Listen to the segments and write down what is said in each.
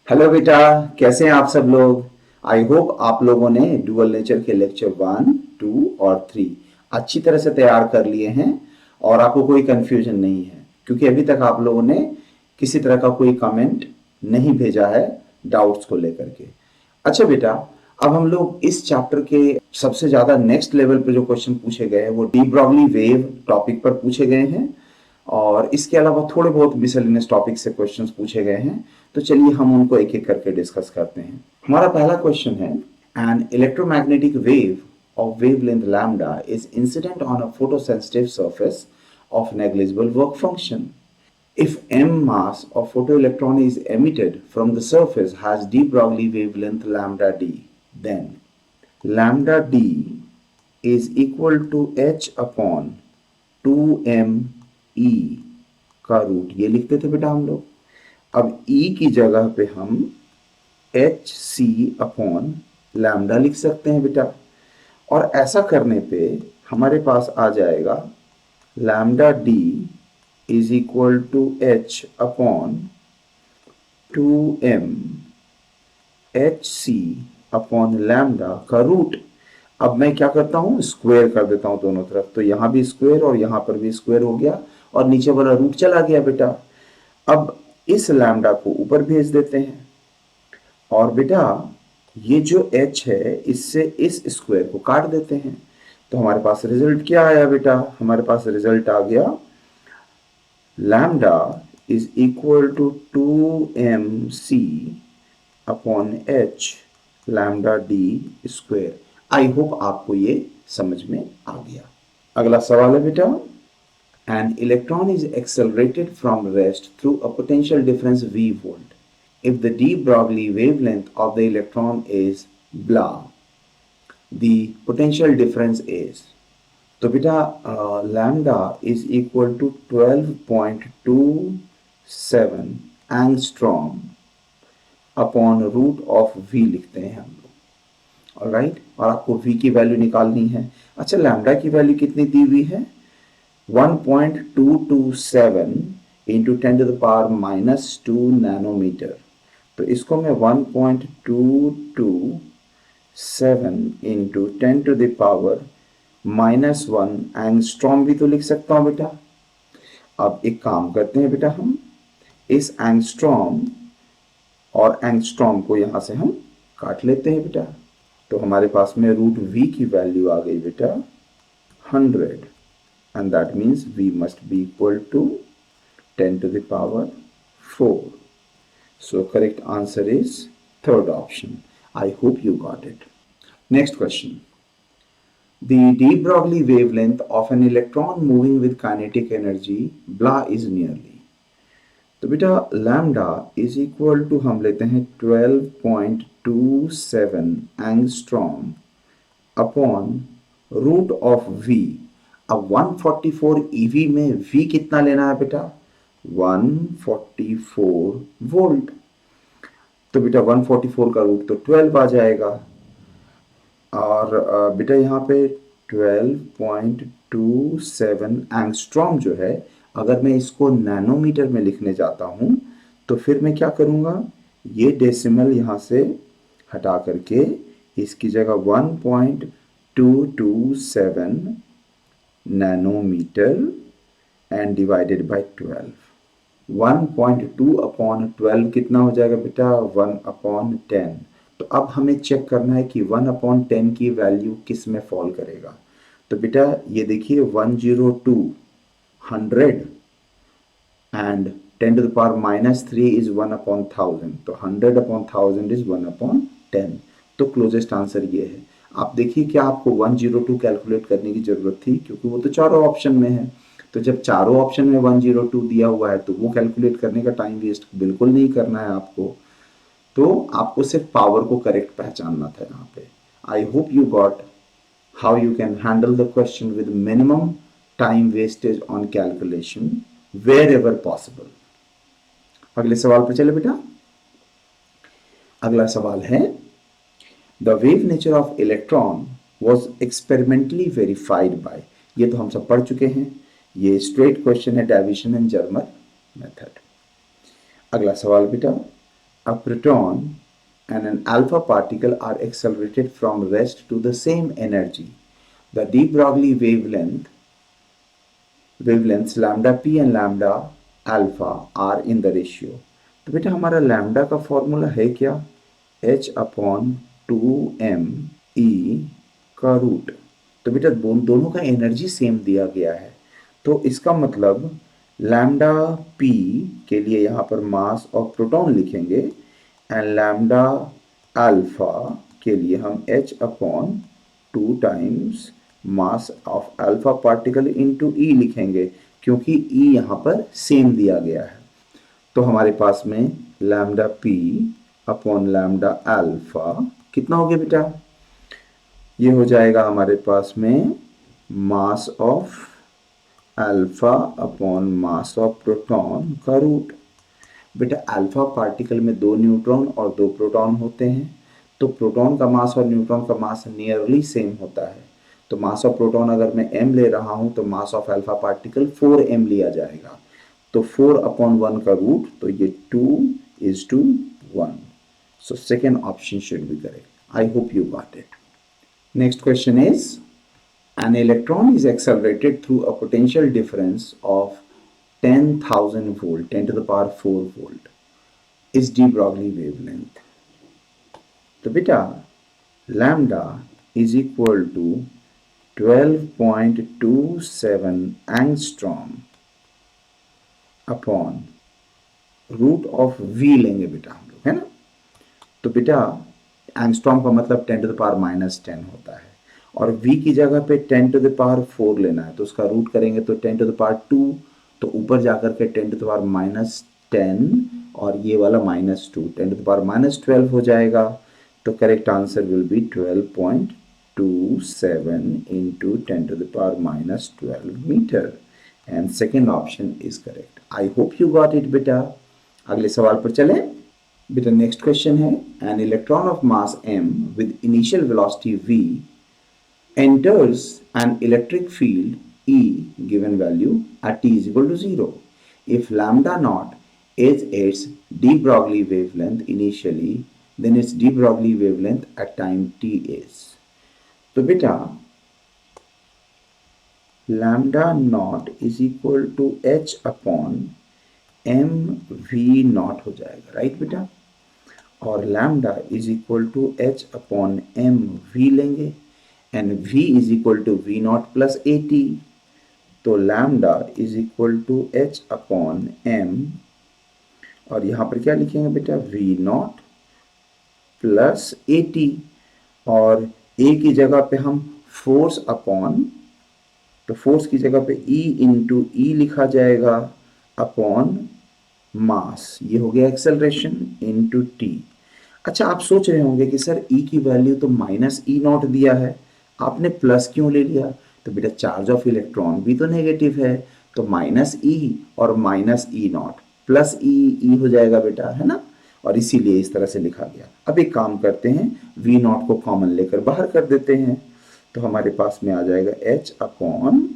Hello बेटा, कैसे हैं आप सब लोग। आई होप आप लोगों ने डुअल नेचर के लेक्चर 1, 2 और 3 अच्छी तरह से तैयार कर लिए हैं और आपको कोई कंफ्यूजन नहीं है, क्योंकि अभी तक आप लोगों ने किसी तरह का कोई कमेंट नहीं भेजा है डाउट्स को लेकर के। अच्छा बेटा, अब हम लोग इस चैप्टर के सबसे ज्यादा नेक्स्ट लेवल पे जो क्वेश्चन पूछे गए हैं वो डी ब्रॉगली वेव टॉपिक पर पूछे गए हैं, और इसके अलावा थोड़े बहुत मिसलेनियस टॉपिक से क्वेश्चंस पूछे गए हैं। तो चलिए हम उनको एक एक करके डिस्कस करते हैं। हमारा पहला क्वेश्चन है, an electromagnetic wave of wavelength lambda is incident on a photosensitive surface of negligible work function. If m mass of photoelectron is emitted from the surface has de Broglie wavelength lambda d, then lambda d is equal to h upon 2m e का root, ये लिखते थे बेटा हम लोग। अब E की जगह पे हम एच सी अपॉन लैम्डा लिख सकते हैं बेटा, और ऐसा करने पे हमारे पास आ जाएगा lambda d is equal to H upon 2m h C upon lambda का रूट। अब मैं क्या करता हूं, स्क्वायर कर देता हूं दोनों तरफ, तो यहां भी स्क्वायर और यहां पर भी स्क्वायर हो गया और नीचे वाला रूट चला गया बेटा। अब इस लैम्डा को ऊपर भेज देते हैं, और बेटा ये जो h है इससे इस स्क्वायर को काट देते हैं, तो हमारे पास रिजल्ट क्या आया बेटा, हमारे पास रिजल्ट आ गया lambda is equal to 2mc upon h lambda d square. I hope आपको ये समझ में आ गया। अगला सवाल है बेटा, an electron is accelerated from rest through a potential difference v volt if the de Broglie wavelength of the electron is blah, the potential difference is। तो बेटा lambda is equal to 12.27 angstrom upon root of v लिखते हैं हम लोग। Alright, और आपको we की value निकालनी है। अच्छा, लैम्डा की वैल्यू कितनी दी हुई है, 1.227 इंटू 10⁻⁻² नैनोमीटर। तो इसको मैं 1.227 इंटू 10⁻⁻1 एंगस्ट्रॉम भी तो लिख सकता हूं बेटा। अब एक काम करते हैं बेटा, हम इस एंगस्ट्रॉम और एंगस्ट्रॉम को यहां से हम काट लेते हैं बेटा। तो हमारे पास में रूट वी की वैल्यू आ गई बेटा 100, and that means v must be equal to 10⁻⁴. So correct answer is third option. I hope you got it. Next question. The de Broglie wavelength of an electron moving with kinetic energy blah is nearly। तो बेटा lambda is equal to हम लेते हैं 12.27 angstrom upon root of v. अब 144 EV में we कितना लेना है बेटा, 144 वोल्ट। तो बेटा 144 का रूट तो 12 आ जाएगा, और बेटा यहाँ पे 12.27 एंगस्ट्रॉम जो है, अगर मैं इसको नैनोमीटर में लिखने जाता हूं तो फिर मैं क्या करूंगा, ये डेसिमल यहां से हटा करके इसकी जगह 1.227 nanometre and divided by 12। 1.2 upon 12 कितना हो जाएगा बेटा, 1/10। तो अब हमें चेक करना है कि 1/10 की वैल्यू किस में फॉल करेगा। तो बेटा ये देखिए 102 100 एंड 10⁻³ इज 1/1000, तो 100/1000 इज 1/10। तो क्लोजेस्ट आंसर ये है। आप देखिए क्या आपको 102 कैलकुलेट करने की जरूरत थी, क्योंकि वो तो चारों ऑप्शन में है। तो जब चारों ऑप्शन में 102 दिया हुआ है तो वो कैलकुलेट करने का टाइम वेस्ट बिल्कुल नहीं करना है आपको। तो आपको सिर्फ पावर को करेक्ट पहचानना था यहाँ पे। I hope you got how you can handle the question with minimum time wastage on calculation wherever possible. अगले सवाल पे चले बेटा। अगला सवाल है, the wave nature of electron was experimentally verified by. ये तो हम सब पढ़ चुके हैं, ये स्ट्रेट क्वेश्चन है, डेविएशन एंड जर्मर मेथड। अगला सवाल बेटा, a proton and an alpha particle are accelerated from rest to the same energy. The de Broglie wavelengths lambda p and lambda alpha are in the ratio. तो बेटा हमारा lambda का formula है क्या? h upon 2m e का root. तो बेटा दोनों का एनर्जी सेम दिया गया है, तो इसका मतलब लैम्डा p के लिए यहाँ पर मास ऑफ प्रोटॉन लिखेंगे एंड लैम्डा अल्फा के लिए हम h upon 2 times mass of alpha particle into e लिखेंगे, क्योंकि e यहाँ पर सेम दिया गया है। तो हमारे पास में lambda p upon lambda alpha कितना हो गया बेटा? ये हो जाएगा हमारे पास में mass of alpha upon mass of proton का रूट। बेटा अल्फा पार्टिकल में 2 न्यूट्रॉन और 2 प्रोटॉन होते हैं, तो प्रोटॉन का मास और न्यूट्रॉन का मास नियरली सेम होता है। तो मास ऑफ प्रोटॉन अगर मैं m ले रहा हूं तो mass of alpha particle 4m लिया जाएगा। तो 4 अपॉन 1 का रूट, तो ये 2:1। So second option should be correct. I hope you got it. Next question is, an electron is accelerated through a potential difference of 10,000 volt, 10 to the power 4 volt, is de Broglie wavelength. तो बेटा lambda is equal to 12.27 angstrom upon root of v लेंगे बेटा हम लोग, है ना। तो बेटा एंगस्ट्रॉम का मतलब 10 टू द पावर -10 होता है, और v की जगह पे 10 टू द पावर 4 लेना है, तो उसका रूट करेंगे तो 10 टू द पावर 2, तो ऊपर जाकर के 10 टू द पावर -10 और ये वाला -2, 10 टू द पावर -12 हो जाएगा। तो correct answer will be 12.27 into 10 to the power -12 metre, and second option is correct. I hope you got it बेटा। अगले सवाल पर चले बेटा। नेक्स्ट क्वेश्चन है, an electron of mass m with initial velocity v enters an electric field E given value at t is equal to 0 if lambda naught is its de Broglie wavelength initially, then its de Broglie wavelength at time t is। तो बेटा lambda naught is equal to h upon m v naught हो जाएगा, right बेटा। और lambda is equal to h upon m v लेंगे and v is equal to v not plus A T. तो lambda is equal to h upon m, और यहाँ पर क्या लिखेंगे बेटा? v not plus A T, और a की जगह पे हम फोर्स अपॉन, तो फोर्स की जगह पे e इंटू ई लिखा जाएगा अपॉन मास, ये हो गया एक्सेलरेशन इंटू टी। अच्छा आप सोच रहे होंगे कि सर e की वैल्यू तो -e0 दिया है, आपने प्लस क्यों ले लिया? तो बेटा चार्ज ऑफ इलेक्ट्रॉन भी तो नेगेटिव है, तो -e और -e0 प्लस e हो जाएगा बेटा, है ना, और इसीलिए इस तरह से लिखा गया। अब एक काम करते हैं, v0 को कॉमन लेकर बाहर कर देते हैं, तो हमारे पास में आ जाएगा h upon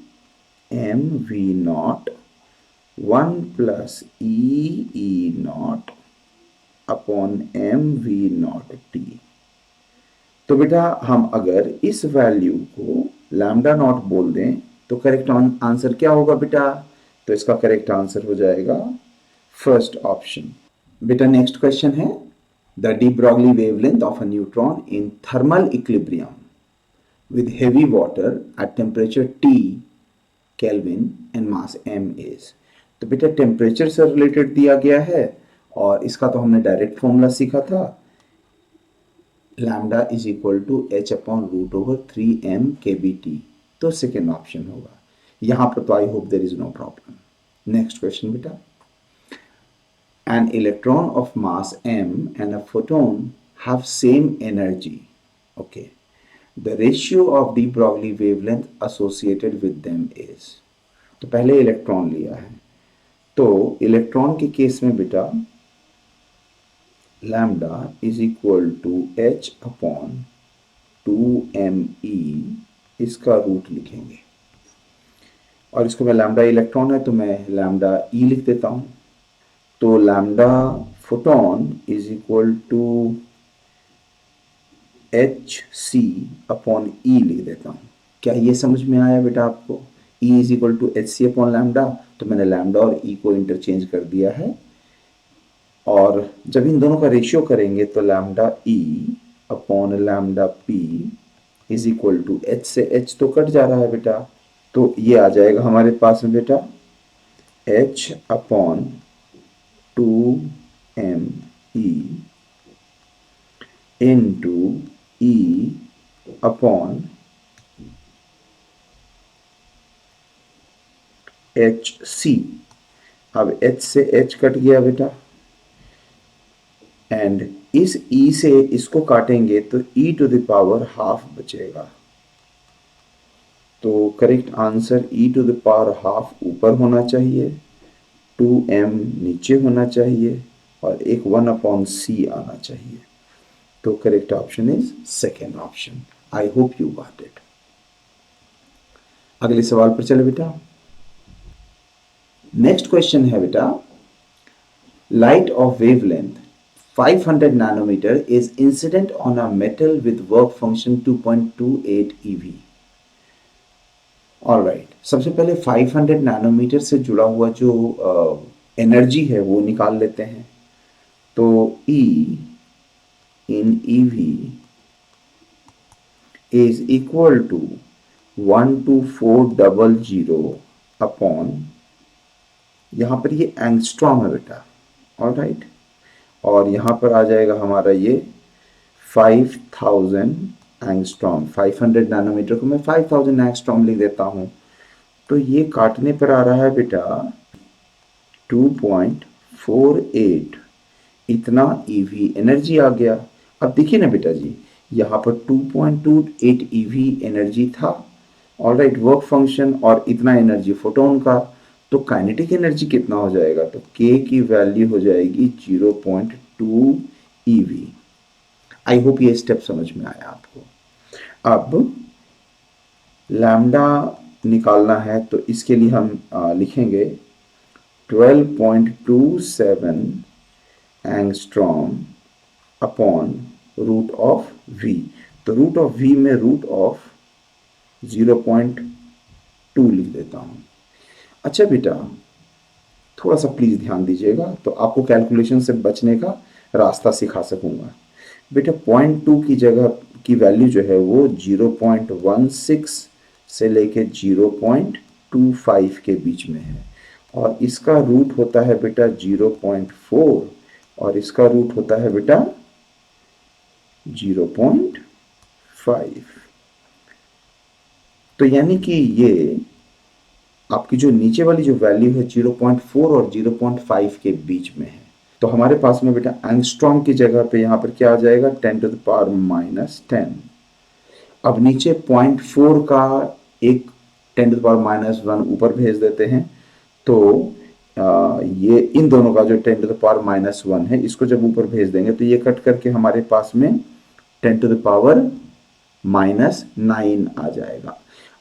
m v0 1 plus e0 upon m v0 t। तो बेटा हम अगर इस वैल्यू को लैम्डा नॉट बोल दें तो करेक्ट आंसर क्या होगा बेटा? तो इसका करेक्ट आंसर हो जाएगा फर्स्ट ऑप्शन। बेटा नेक्स्ट क्वेश्चन है, the de Broglie wavelength of a neutron in thermal equilibrium with heavy water at temperature T Kelvin and mass m is। तो बेटा टेम्परेचर से रिलेटेड दिया गया है, और इसका तो हमने डायरेक्ट फॉर्मूला सीखा था, lambda is equal to h upon root over 3m kBT। तो सेकेंड ऑप्शन होगा यहां पर। तो I hope there is no problem. Next question बेटा, an electron of mass m and a photon have same energy, okay, the ratio of de Broglie wavelength associated with them is। तो पहले electron लिया है, तो electron के case में बेटा lambda is equal to h upon 2me, इसका root लिखेंगे, और इसको मैं लैम्डा इलेक्ट्रॉन है तो मैं लैम्डा e लिख देता हूं। तो lambda photon is equal to H C upon E लिख देता हूँ। क्या ये समझ में आया बेटा आपको? E is equal to H C upon lambda, तो मैंने लैम्डा और E को इंटरचेंज कर दिया है, और जब इन दोनों का रेशियो करेंगे तो lambda E upon lambda P is equal to H से एच तो कट जा रहा है बेटा, तो ये आ जाएगा हमारे पास में बेटा H upon 2me into E upon H C. अब H से H कट गया बेटा, एंड इस E से इसको काटेंगे तो E to the power half बचेगा। तो correct answer E to the power half ऊपर होना चाहिए, 2m नीचे होना चाहिए, और एक 1/c आना चाहिए। तो correct option is second option. I hope you got it. अगले सवाल पर चले बेटा। नेक्स्ट क्वेश्चन है बेटा, light of wavelength 500 nanometer is incident on a metal with work function 2.28 eV। Alright, सबसे पहले 500 नैनोमीटर से जुड़ा हुआ जो एनर्जी है वो निकाल लेते हैं। तो E in EV is equal to 12400 upon, यहाँ पर ये एंगस्ट्रॉम है बेटा, ऑलराइट, और यहाँ पर आ जाएगा हमारा ये 5000 एंगस्ट्रॉम। 500 नैनोमीटर को मैं 5000 एंगस्ट्रॉम लिख देता हूँ, तो ये काटने पर आ रहा है बेटा 2.48, इतना ईवी एनर्जी आ गया। अब देखिए ना बेटा जी, यहाँ पर 2.28 ईवी एनर्जी था, ऑलराइट, वर्क फंक्शन, और इतना एनर्जी फोटोन का, तो काइनेटिक एनर्जी कितना हो जाएगा? तो K की वैल्यू हो जाएगी 0.2 ईवी। आई होप ये स्टेप समझ में आया आपको। अब लैम्डा निकालना है, तो इसके लिए हम लिखेंगे 12.27 angstrom upon root of v। तो रूट ऑफ v में रूट ऑफ 0.2 लिख देता हूं। अच्छा बेटा, थोड़ा सा प्लीज ध्यान दीजिएगा, तो आपको कैलकुलेशन से बचने का रास्ता सिखा सकूंगा। बेटा 0.2 की जगह की वैल्यू जो है वो 0.16 से लेके 0.25 के बीच में है, और इसका रूट होता है बेटा 0.4, और इसका रूट होता है बेटा 0.5। तो यानी कि ये आपकी जो नीचे वाली जो वैल्यू है 0.4 और 0.5 के बीच में है। तो हमारे पास में बेटा एंगस्ट्रॉम की जगह पे यहाँ पर क्या आ जाएगा? 10 टू द पावर -10। अब नीचे 0.4 का एक 10 टू द पावर -1 ऊपर भेज देते हैं, तो ये इन दोनों का जो 10 टू द पावर -1 है, इसको जब ऊपर भेज देंगे तो ये कट करके हमारे पास में 10 टू द पावर -9 आ जाएगा।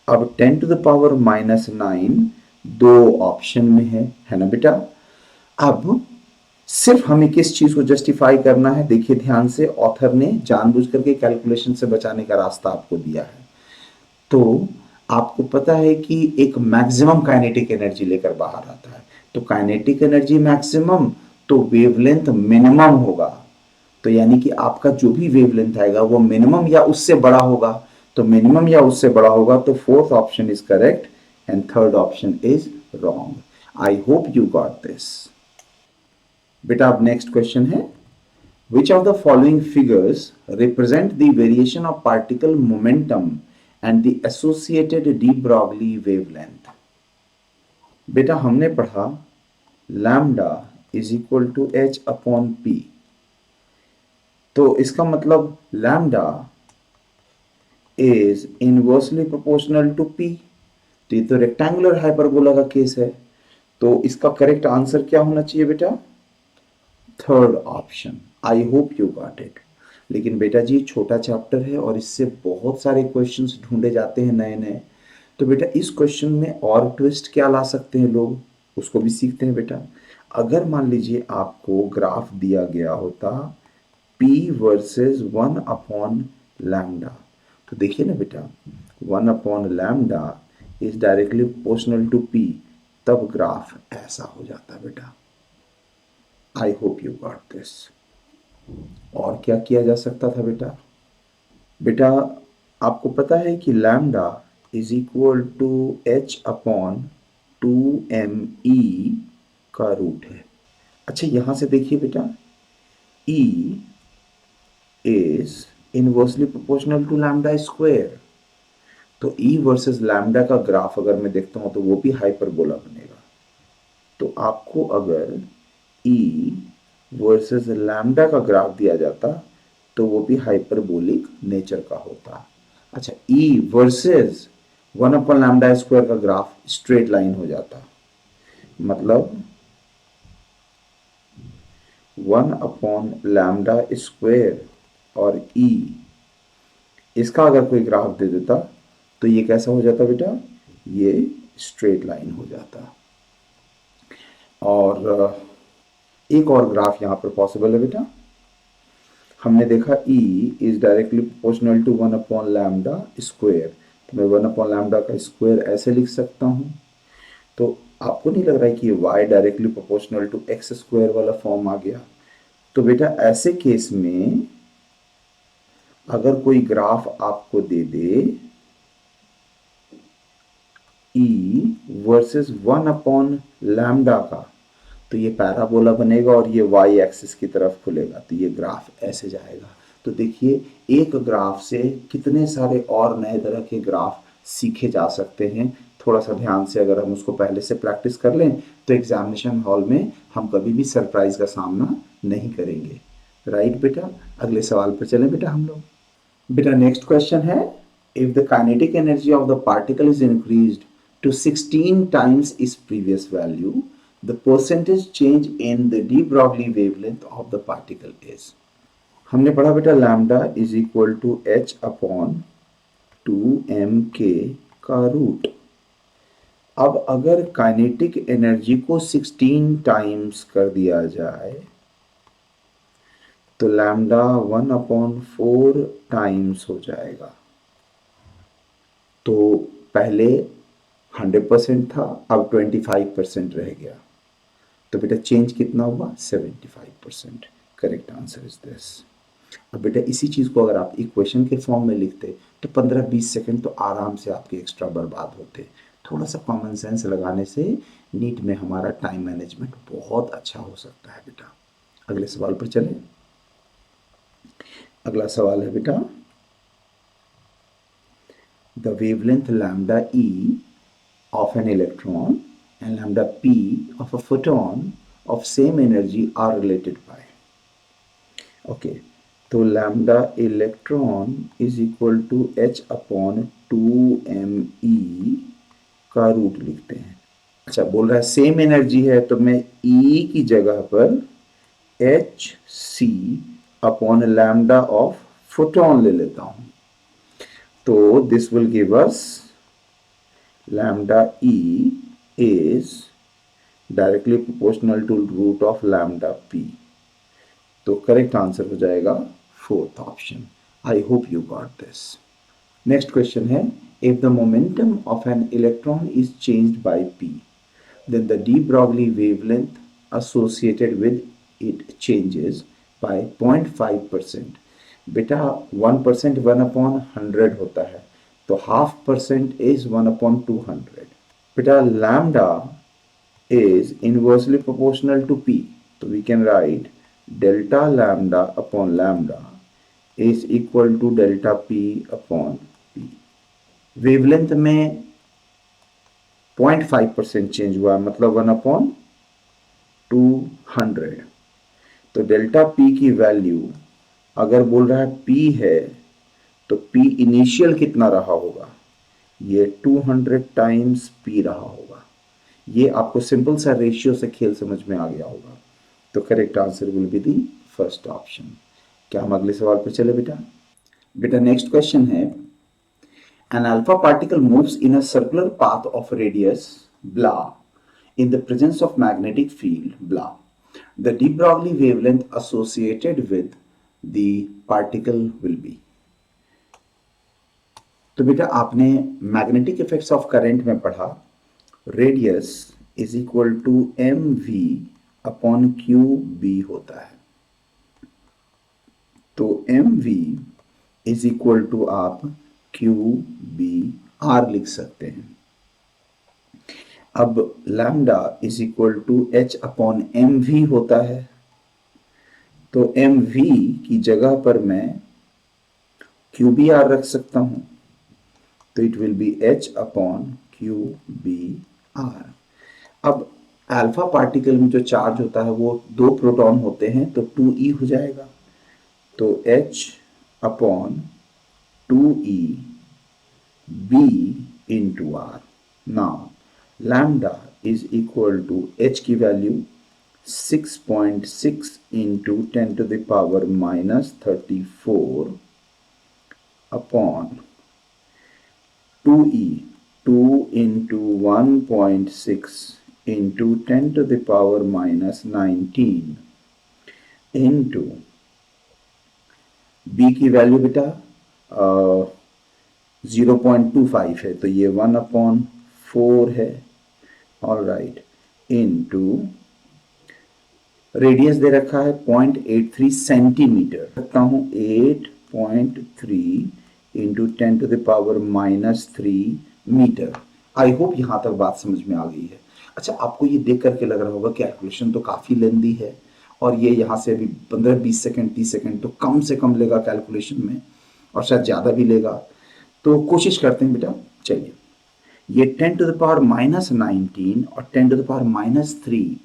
अब 10 टू द पावर -9 दो ऑप्शन में है ना बेटा। अब सिर्फ हमें किस चीज को जस्टिफाई करना है? देखिए ध्यान से, ऑथर ने जानबूझ करके कैलकुलेशन से बचाने का रास्ता आपको दिया है। तो आपको पता है कि एक मैक्सिमम काइनेटिक एनर्जी लेकर बाहर आता है, तो काइनेटिक एनर्जी मैक्सिमम, तो वेवलेंथ मिनिमम होगा। तो यानी कि आपका जो भी वेवलेंथ आएगा वो मिनिमम या उससे बड़ा होगा, तो मिनिमम या उससे बड़ा होगा, तो fourth option is correct and third option is wrong. I hope you got this. बेटा अब नेक्स्ट क्वेश्चन है, which of the following figures represent the variation of particle momentum and the associated de Broglie wavelength? बेटा हमने पढ़ा lambda is equal to H upon P, तो इसका मतलब lambda is inversely proportional to P. तो ये तो रेक्टेंगुलर हाइपरबोला का केस है, तो इसका करेक्ट आंसर क्या होना चाहिए बेटा? Third option. I hope you got it. लेकिन बेटा जी छोटा चैप्टर है और इससे बहुत सारे क्वेश्चंस ढूंढे जाते हैं नए नए, तो बेटा इस क्वेश्चन में और ट्विस्ट क्या ला सकते हैं लोग, उसको भी सीखते हैं बेटा। अगर मान लीजिए आपको ग्राफ दिया गया होता p वर्सेस 1/लैम्डा, तो देखिए ना बेटा lambda is directly proportional to p, तब ग्राफ ऐसा हो जाता बेटा। I hope you got this. और क्या किया जा सकता था बेटा? बेटा आपको पता है कि lambda is equal to h/2me का रूट है। अच्छा यहां से देखिए बेटा, e is inversely proportional to lambda square, तो e वर्सेस लैम्डा का ग्राफ अगर मैं देखता हूं तो वो भी हाइपरबोला बनेगा। तो आपको अगर e वर्सेस लैम्डा का ग्राफ दिया जाता तो वो भी हाइपरबोलिक नेचर का होता। अच्छा e वर्सेस 1/लैम्डा स्क्वायर का ग्राफ स्ट्रेट लाइन हो जाता, मतलब 1/लैम्डा स्क्वायर और e, इसका अगर कोई ग्राफ दे देता तो ये कैसा हो जाता बेटा? ये स्ट्रेट लाइन हो जाता। और एक और ग्राफ यहाँ पर पॉसिबल है बेटा। हमने देखा E is directly proportional to lambda square, तो मैं 1/लैम्डा का स्क्वायर ऐसे लिख सकता हूँ। तो आपको नहीं लग रहा है कि y directly proportional to X square वाला फॉर्म आ गया? तो बेटा ऐसे केस में अगर कोई ग्राफ आपको दे दे E वर्सेस 1/लैम्डा का, तो ये पैराबोला बनेगा और ये y एक्सिस की तरफ खुलेगा, तो ये ग्राफ ऐसे जाएगा। तो देखिए एक ग्राफ से कितने सारे और नए तरह के ग्राफ सीखे जा सकते हैं। थोड़ा सा ध्यान से अगर हम उसको पहले से प्रैक्टिस कर लें तो एग्जामिनेशन हॉल में हम कभी भी सरप्राइज का सामना नहीं करेंगे। राइट बेटा, अगले सवाल पर चलें बेटा हम लोग। बेटा नेक्स्ट क्वेश्चन है, if the kinetic energy of the particle is increased to 16 times its previous value, the percentage change in the de Broglie wavelength of the particle is। हमने पढ़ा बेटा lambda is equal to h/2m k का root. अब अगर kinetic energy को 16 times कर दिया जाए तो लैम्डा 1/4 टाइम्स हो जाएगा। तो पहले 100% था, अब 25% रह गया, तो बेटा चेंज कितना हुआ? 75%। Correct answer is this. अब बेटा इसी चीज़ को अगर आप इक्वेशन के फॉर्म में लिखते तो 15-20 सेकंड तो आराम से आपके एक्स्ट्रा बर्बाद होते। थोड़ा सा कॉमन सेंस लगाने से नीट में हमारा टाइम मैनेजमेंट बहुत अच्छा हो सकता है बेटा। अगले सवाल पर चलें। अगला सवाल है बेटा, the wavelength lambda E of an electron and lambda p of a photon of same energy are related by। okay, तो lambda electron is equal to h/2me का रूट लिखते हैं। अच्छा बोल रहा है सेम एनर्जी है, तो मैं E की जगह पर hc/लैम्डा ऑफ फोटोन ले लेता हूं, तो this will give us lambda e is directly proportional to root of lambda p। तो करेक्ट आंसर हो जाएगा fourth option. I hope you got this. Next question है, if the momentum of an electron is changed by p, then the de Broglie wavelength associated with it changes by 0.5%। बेटा 1% 1/100 होता है, तो 0.5% is 1/200। बेटा lambda is inversely proportional to p, तो we can write delta lambda upon lambda is equal to delta p upon p। Wavelength में 0.5% change हुआ, मतलब 1/200। तो डेल्टा पी की वैल्यू अगर बोल रहा है p है तो p इनिशियल कितना रहा होगा? ये 200 टाइम्स p रहा होगा। ये आपको सिंपल सा रेशियो से खेल समझ में आ गया होगा, तो correct answer will be the first option. क्या हम अगले सवाल पर चले बेटा? बेटा नेक्स्ट क्वेश्चन है, an alpha particle moves in a circular path of radius blah in the presence of magnetic field blah, the de Broglie wavelength associated with the particle will be। तो बेटा आपने मैग्नेटिक इफेक्ट्स ऑफ करंट में पढ़ा, radius is equal to M V upon Q B होता है। तो M V is equal to आप Q B R लिख सकते हैं। अब lambda is equal to H upon M V होता है। तो एम वी की जगह पर मैं क्यू बी आर रख सकता हूं। तो it will be H upon Q B R. अब अल्फा पार्टिकल में जो चार्ज होता है वो 2 प्रोटॉन होते हैं, तो 2e हो जाएगा। तो h upon 2e b into R. Now lambda is equal to h की value 6.6 into 10 to the power minus 34 upon 2e, 2 into 1.6 into 10 to the power minus 19 into b की वैल्यू बेटा 0.25 है, तो ये 1/4 है। ऑल राइट, इंटू रेडियस दे रखा है 0.83 सेंटीमीटर, रखता हूं 8.3 into 10 to the power minus 3 metre. I hope यहां तक बात समझ में आ गई है। अच्छा, आपको ये देख करके लग रहा होगा कैलकुलेशन तो काफी लेंदी है, और ये यहाँ से अभी 15-20 सेकंड 30 सेकंड तो कम से कम लेगा कैलकुलेशन में, और शायद ज़्यादा भी लेगा। तो कोशिश करते हैं बेटा। चलिए, ये 10 टू द पावर माइनस 19 और 10 to the power minus 3,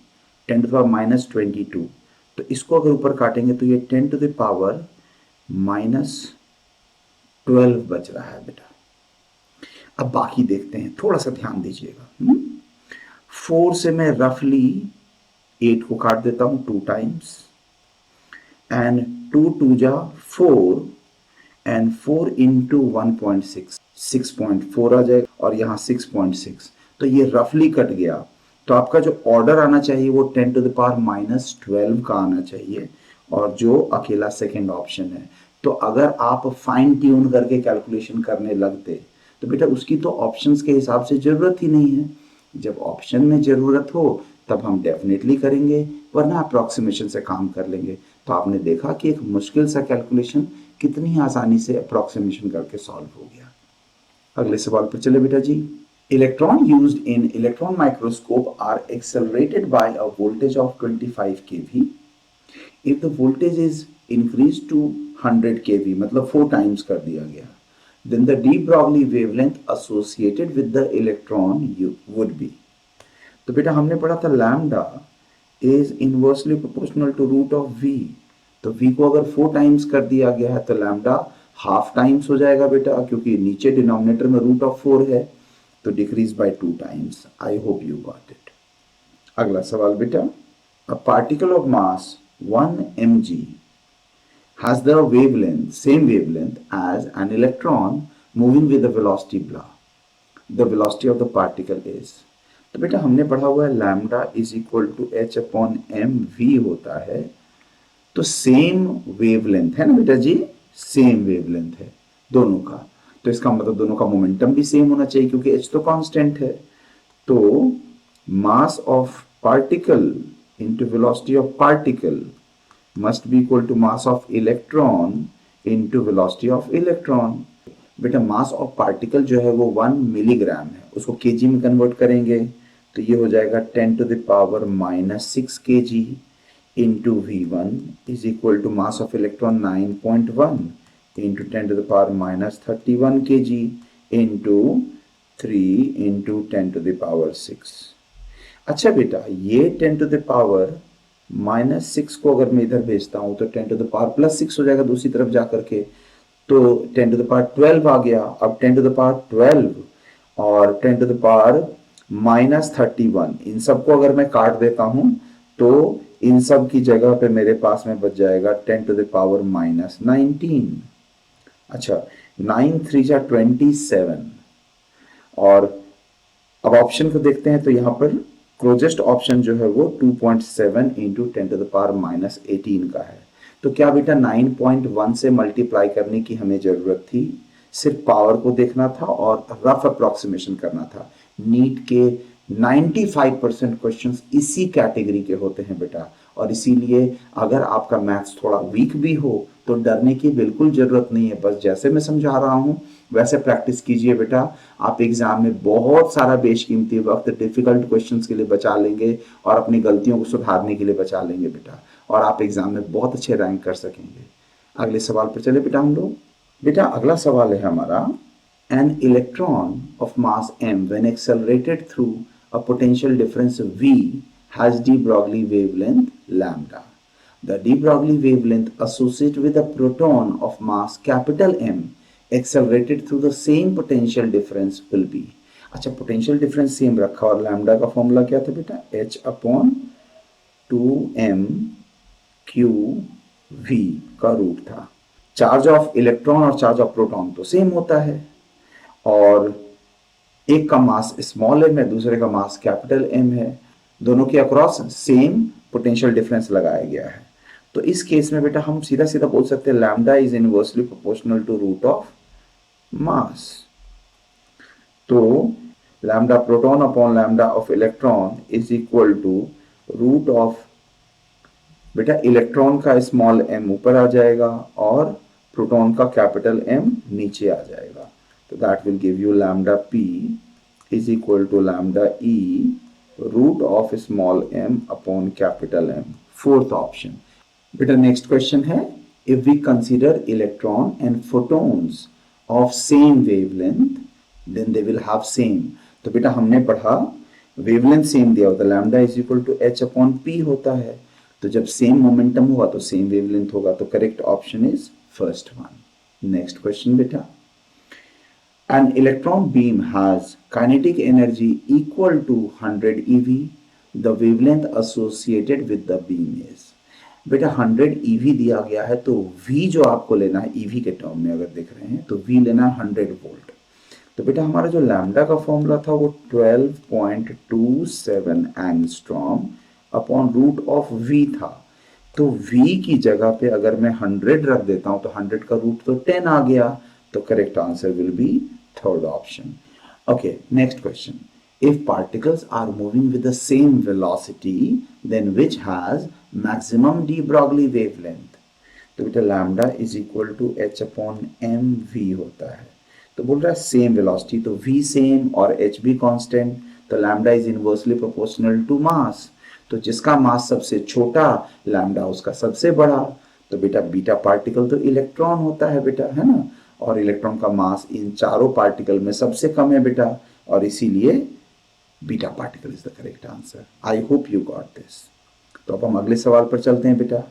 10 to the power minus 22, तो इसको अगर ऊपर काटेंगे तो ये 10 टू द पावर माइनस 12 बच रहा है बेटा। अब बाकी देखते हैं, थोड़ा सा ध्यान दीजिएगा। 4 से मैं रफली 8 को काट देता हूं 2 टाइम्स, एंड 2 2 जा 4 एंड 4 इंटू 1.6 6.4 आ जाएगा, और यहाँ 6.6, तो ये रफली कट गया। तो आपका जो ऑर्डर आना चाहिए वो 10 टू द पावर माइनस 12 का आना चाहिए, और जो अकेला सेकेंड ऑप्शन है। तो अगर आप फाइन ट्यून करके कैलकुलेशन करने लगते तो बेटा उसकी तो ऑप्शंस के हिसाब से जरूरत ही नहीं है। जब ऑप्शन में जरूरत हो तब हम डेफिनेटली करेंगे, वरना अप्रॉक्सीमेशन से काम कर लेंगे। तो आपने देखा कि एक मुश्किल सा कैलकुलेशन कितनी आसानी से अप्रॉक्सीमेशन करके सॉल्व हो गया। अगले सवाल पर चले बेटा जी। Electron used in electron microscope are accelerated by a voltage of 25 kV। If the voltage is increase to 100 kV, मतलब 4 टाइम्स कर दिया गया, then the de Broglie wavelength associated with the electron would be। तो बेटा हमने पढ़ा था lambda is inversely proportional to root of v। तो v को अगर 4 टाइम्स कर दिया गया है तो लैम्डा हाफ टाइम्स हो जाएगा बेटा, क्योंकि नीचे डिनोमिनेटर में रूट ऑफ 4 है, तो decrease by 2 times. I hope you got it. अगला सवाल बेटा, a particle of mass 1 mg has the same wavelength as an electron moving with the velocity blah. The velocity of the particle is। तो बेटा हमने पढ़ा हुआ है lambda is equal to H upon M V होता है। तो same wavelength है ना बेटा जी, सेम वेवलेंथ है दोनों का, तो इसका मतलब दोनों का मोमेंटम भी सेम होना चाहिए, क्योंकि एच तो कांस्टेंट है। तो mass of particle into velocity of particle must be equal to mass of electron into velocity of electron। बेटा मास ऑफ पार्टिकल जो है वो 1 मिलीग्राम है, उसको केजी में कन्वर्ट करेंगे तो ये हो जाएगा 10 to the power minus 6 kg into V1 is equal to mass of electron 9.1 into 10 to the power minus 31 kg into 3 into 10 to the power 6। अच्छा बेटा, ये 10 टू द पावर माइनस 6 को अगर मैं इधर भेजता हूं तो 10 टू द पावर प्लस 6 हो जाएगा दूसरी तरफ जाकर के, तो 10 टू द पावर 12 आ गया। अब 10 टू द पावर 12 और 10 टू द पावर माइनस 31, इन सबको अगर मैं काट देता हूं तो इन सब की जगह पे मेरे पास में बच जाएगा 10 टू द पावर माइनस 19। अच्छा, 9 3 जा 27, और अब ऑप्शन को देखते हैं तो यहां पर क्लोजेस्ट ऑप्शन जो है वो 2.7 इंटू 10⁻⁻18 का है। तो क्या बेटा 9.1 से मल्टीप्लाई करने की हमें जरूरत थी? सिर्फ पावर को देखना था और रफ अप्रोक्सीमेशन करना था। नीट के 95% क्वेश्चंस इसी कैटेगरी के होते हैं बेटा, और इसीलिए अगर आपका मैथ्स थोड़ा वीक भी हो तो डरने की बिल्कुल जरूरत नहीं है। बस जैसे मैं समझा रहा हूं वैसे प्रैक्टिस कीजिए बेटा। आप एग्जाम में बहुत सारा बेशकीमती वक्त डिफिकल्ट क्वेश्चंस के लिए बचा लेंगे और अपनी गलतियों को सुधारने के लिए बचा लेंगे बेटा, और आप एग्जाम में बहुत अच्छे रैंक कर सकेंगे। अगले सवाल पर चले बेटा हम लोग। बेटा अगला सवाल है हमारा, an electron of mass m when accelerated through a potential difference v has de Broglie wavelength lambda. The de Broglie wavelength associated with a proton of mass capital M accelerated through the same potential difference will be. अच्छा, potential difference same रखा और lambda का formula क्या था बेटा? h upon 2m Q v का root था। Charge of electron और चार्ज ऑफ प्रोटॉन तो सेम होता है, और एक का मास स्मॉल एम है, दूसरे का मास कैपिटल एम है, दोनों के अक्रॉस सेम पोटेंशियल डिफरेंस लगाया गया है। तो इस केस में बेटा हम सीधा सीधा बोल सकते हैं lambda is inversely proportional to root of mass. तो lambda proton upon lambda of electron is equal to root of, बेटा इलेक्ट्रॉन का स्मॉल एम ऊपर आ जाएगा और प्रोटॉन का कैपिटल एम नीचे आ जाएगा। तो that will give you lambda P is equal to lambda E root of small M upon capital M. Fourth option. बेटा नेक्स्ट क्वेश्चन है, if we consider electron and photons of same wavelength then they will have same. तो बेटा हमने पढ़ा wavelength same दिया होता है, lambda is equal to H upon P होता है। तो जब सेम मोमेंटम होगा तो सेम वेवलेंथ होगा, तो correct option is first one. Next question बेटा, an electron beam has kinetic energy equal to 100 eV. The wavelength associated with the beam is, बेटा 100 eV दिया गया है, तो V जो आपको लेना है eV के टर्म में अगर देख रहे हैं तो V लेना है 100 वोल्ट। तो बेटा हमारा जो लैम्डा का फॉर्मूला था वो 12.27 angstrom upon root of V था। तो V की जगह पे अगर मैं 100 रख देता हूं तो 100 का रूट तो 10 आ गया, तो correct answer will B third option. Okay, next question, if particles are moving with the same velocity then which has maximum de Broglie wavelength? तो बेटा lambda is equal to H upon M V होता है। तो बोल रहा है same velocity, तो v same और h भी कांस्टेंट, तो lambda is inversely proportional to mass. तो जिसका मास सबसे छोटा लैम्डा उसका सबसे बड़ा। तो बेटा बीटा पार्टिकल तो इलेक्ट्रॉन होता है बेटा, है ना, और इलेक्ट्रॉन का मास इन चारों पार्टिकल में सबसे कम है बेटा, और इसीलिए beta particle is the correct answer. I hope you got this. तो अब हम अगले सवाल पर चलते हैं बेटा।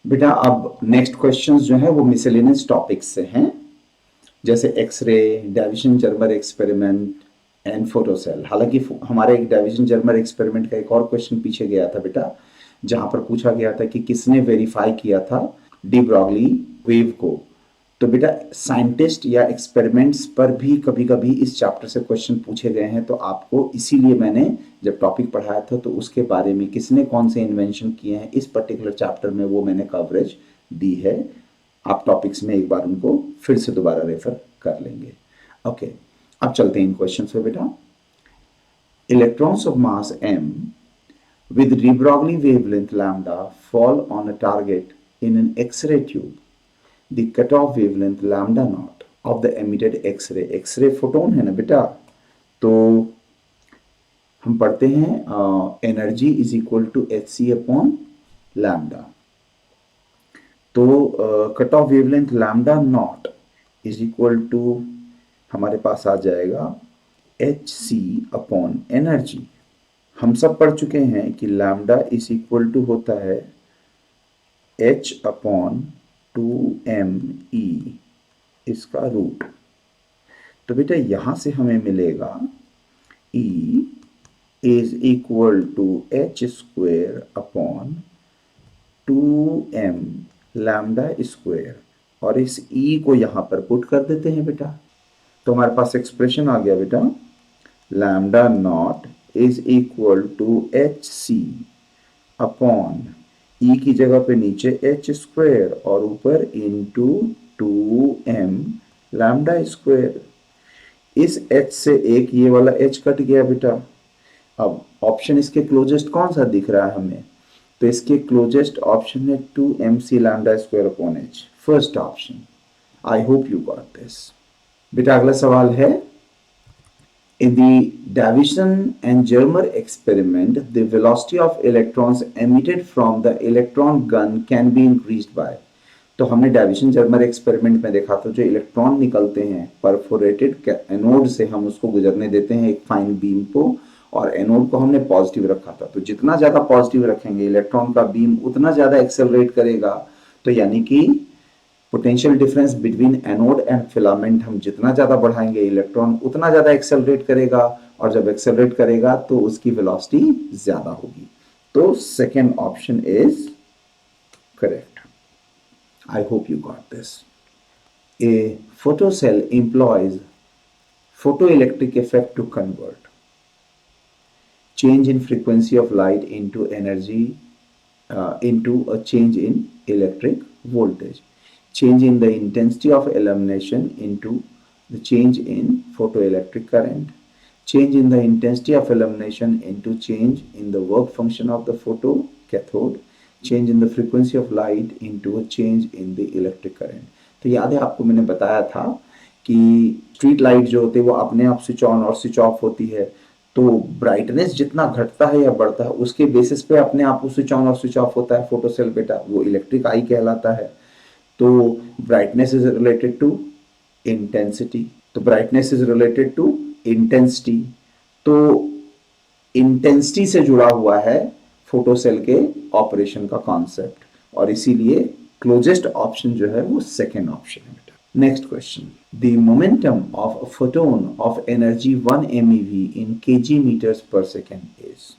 बेटा अब नेक्स्ट क्वेश्चंस जो है वो मिसलेनियस टॉपिक्स से हैं, जैसे X ray, Davisson Germer experiment and photocell. हालांकि हमारे एक डेविसन जर्मर एक्सपेरिमेंट का एक और क्वेश्चन पीछे गया था बेटा, जहां पर पूछा गया था कि किसने वेरीफाई किया था डी ब्रॉगली वेव को। तो बेटा साइंटिस्ट या एक्सपेरिमेंट्स पर भी कभी कभी इस चैप्टर से क्वेश्चन पूछे गए हैं, तो आपको इसीलिए मैंने जब टॉपिक पढ़ाया था तो उसके बारे में किसने कौन से इन्वेंशन किए हैं इस पर्टिकुलर चैप्टर में वो मैंने कवरेज दी है। आप टॉपिक्स में एक बार उनको फिर से दोबारा रेफर कर लेंगे। ओके, अब चलते हैं इन क्वेश्चन पे बेटा। Electrons of mass m with de Broglie wavelength lambda fall on a target in an X-ray tube. The cutoff wavelength lambda naught of the emitted X-ray, X-ray photon है ना बेटा, तो हम पढ़ते हैं energy is equal to H C upon lambda. तो cut off wavelength lambda not is equal to हमारे पास आ जाएगा एच सी अपॉन एनर्जी। हम सब पढ़ चुके हैं कि लैम्डा इज इक्वल टू होता है एच अपॉन 2m ई इसका रूट। तो बेटा यहां से हमें मिलेगा E is equal to H square upon 2m lambda square, और इस E को यहां पर पुट कर देते हैं बेटा। तो हमारे पास एक्सप्रेशन आ गया बेटा, lambda not is equal to H C upon E की जगह पे नीचे एच स्क्वायर और ऊपर इंटू 2m लैम्डा स्क्वायर। इस h से एक ये वाला h कट गया बेटा। अब ऑप्शन इसके क्लोजेस्ट कौन सा दिख रहा है हमें? तो इसके क्लोजेस्ट ऑप्शन है 2mc lambda square upon h, first option. I hope you got this. बेटा अगला सवाल है, in the Davison and Germer experiment, the velocity of electrons emitted from the electron gun can be increased by। तो हमने deviation Germer experiment में देखा था जो इलेक्ट्रॉन निकलते हैं परफोरेटेड एनोड से हम उसको गुजरने देते हैं एक फाइन बीम को, और एनोड को हमने पॉजिटिव रखा था। तो जितना ज्यादा पॉजिटिव रखेंगे इलेक्ट्रॉन का बीम उतना ज्यादा एक्सेलरेट करेगा। तो यानी कि potential difference between anode and filament हम जितना ज्यादा बढ़ाएंगे इलेक्ट्रॉन उतना ज्यादा एक्सेलरेट करेगा, और जब एक्सेलरेट करेगा तो उसकी वेलोसिटी ज्यादा होगी। तो second option is correct. I hope you got this. A photocell employs photoelectric effect to convert change in frequency of light into energy into a change in electric voltage, change in the intensity of illumination into the change in photoelectric current, change in the intensity of illumination into change in the work function of the photocathode, change in the frequency of light into a change in the electric current. तो याद है आपको मैंने बताया था कि street light जो होती है वो अपने आप स्विच ऑन और स्विच ऑफ होती है। तो ब्राइटनेस जितना घटता है या बढ़ता है उसके बेसिस पे अपने आप वो स्विच ऑन और स्विच ऑफ होता है फोटोसेल बेटा, वो इलेक्ट्रिक आई कहलाता है। तो brightness is related to intensity, तो brightness is related to intensity, तो इंटेंसिटी से जुड़ा हुआ है फोटोसेल के ऑपरेशन का कॉन्सेप्ट, और इसीलिए क्लोजेस्ट ऑप्शन जो है वो सेकेंड ऑप्शन है बेटा। Next question, the momentum of a photon of energy 1 MeV in kg metres per second is.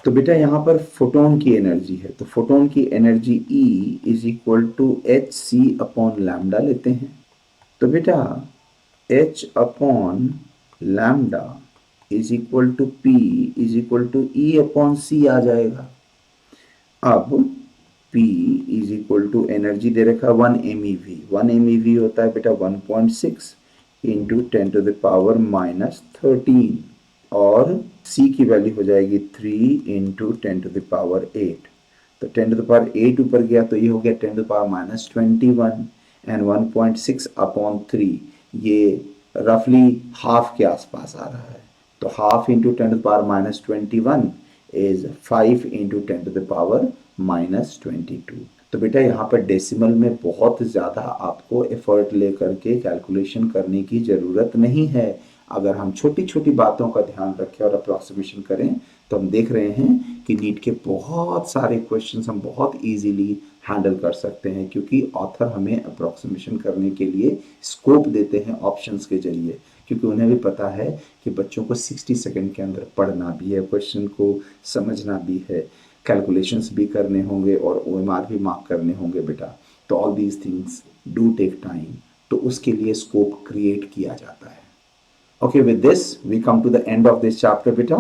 तो बेटा यहां पर फोटोन की एनर्जी है, तो फोटोन की energy E is equal to H C upon lambda लेते हैं। तो बेटा H upon lambda is equal to P is equal to E upon C आ जाएगा। अब P is equal to energy दे रखा 1 MeV, 1 MeV होता है बेटा 1.6 इंटू 10 टू द पावर -13, और C की वैल्यू हो जाएगी 3 इंटू 10 टू द पावर 8। तो 10 टू द पावर 8 ऊपर गया तो ये हो गया 10 to the power -21, and 1.6 upon 3 ये रफली हाफ के आसपास आ रहा है। तो half into 10 to the power -21 is 5 into 10 to the power -22। तो बेटा यहाँ पर डेसिमल में बहुत ज़्यादा आपको एफर्ट लेकर के कैलकुलेशन करने की ज़रूरत नहीं है। अगर हम छोटी छोटी बातों का ध्यान रखें और अप्रॉक्सीमेशन करें तो हम देख रहे हैं कि नीट के बहुत सारे क्वेश्चंस हम बहुत इजीली हैंडल कर सकते हैं, क्योंकि ऑथर हमें अप्रॉक्सीमेशन करने के लिए स्कोप देते हैं ऑप्शंस के जरिए, क्योंकि उन्हें भी पता है कि बच्चों को 60 सेकंड के अंदर पढ़ना भी है, क्वेश्चन को समझना भी है, कैलकुलेशंस भी करने होंगे और OMR भी मार्क करने होंगे बेटा। तो all these things do take time, तो उसके लिए स्कोप क्रिएट किया जाता है। Okay, with this we come to the end of this chapter beta.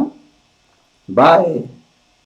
Bye.